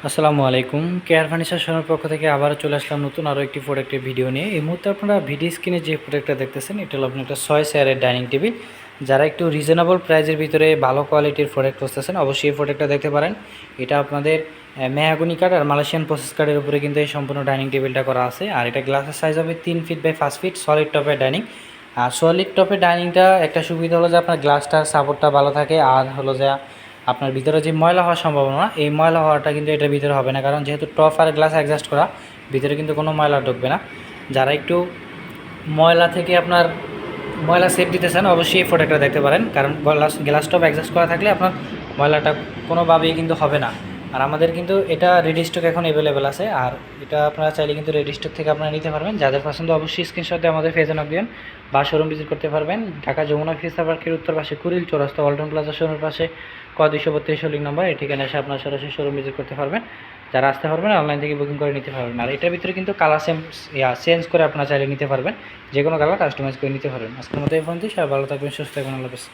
আসসালামু আলাইকুম। Care furniture শোরুমের পক্ষ থেকে আবারও চলে আসলাম নতুন আরও একটি প্রোডাক্টের ভিডিও নিয়ে। এই মুহূর্তে আপনারা ভিডিও স্ক্রিনে যে প্রোডাক্টটা দেখতেছেন এটা হলো আপনার একটা 6 চেয়ারের ডাইনিং টেবিল। যারা একটু রিজনেবল প্রাইসের ভিতরে ভালো কোয়ালিটির প্রোডাক্ট খুঁজতেছেন অবশ্যই এই প্রোডাক্টটা দেখতে পারেন। এটা আপনাদের মেহগনি কাঠ আর মালয়েশিয়ান প্রসেস কাঠের উপরে কিন্তু এই সম্পূর্ণ ডাইনিং টেবিলটা করা আছে। আর এটা গ্লাসের সাইজ হবে 3 ফিট বাই 5 ফিট সলিড টপের ডাইনিং। আর সলিড টপের ডাইনিংটা একটা সুবিধা হলো যে আপনার গ্লাসটার সাপোর্টটা ভালো থাকে, আর হলো যে আপনার ভিতরে যে ময়লা হওয়ার সম্ভাবনা এই ময়লা হওয়াটা কিন্তু এটার ভিতরে হবে না, কারণ যেহেতু টপ আর গ্লাস অ্যাডজাস্ট করা ভিতরে কিন্তু কোনো ময়লা ঢুকবে না। যারা একটু ময়লা থেকে আপনার ময়লা সেভ দিতে চান অবশ্যই এই প্রোডাক্টটা দেখতে পারেন, কারণ গ্লাস টপ অ্যাডজাস্ট করা থাকলে আপনার ময়লাটা কোনোভাবেই কিন্তু হবে না। আর আমাদের কিন্তু এটা রেডি স্টক এখন অ্যাভেলেবেল আছে, আর এটা আপনারা চাইলে কিন্তু রেডি স্টক থেকে আপনারা নিতে পারবেন। যাদের পছন্দ অবশ্যই স্ক্রিনশট দিয়ে আমাদের পেজে নক দিবেন বা শোরুম ভিজিট করতে পারবেন। ঢাকা যমুনা ফিউচার পার্কের উত্তর পাশে কুড়িল চৌরাস্তা ওয়ালটন প্লাজা শোরুমের পাশে ক 232 লিং নম্বর এই ঠিকানায় এসে আপনারা সরাসরি শোরুম ভিজিট করতে পারবেন। যারা আসতে পারবেন অনলাইন থেকে বুকিং করে নিতে পারবেন। আর এটার ভিতরে কিন্তু কালার চেঞ্জ করে আপনারা চাইলে নিতে পারবেন, যে কোনো কালার কাস্টমাইজ করে নিতে পারবেন। আজকের মতো এই পর্যন্তই। সবাই ভালো থাকবেন, সুস্থ থাকবেন, আল্লাহ হাফেজ।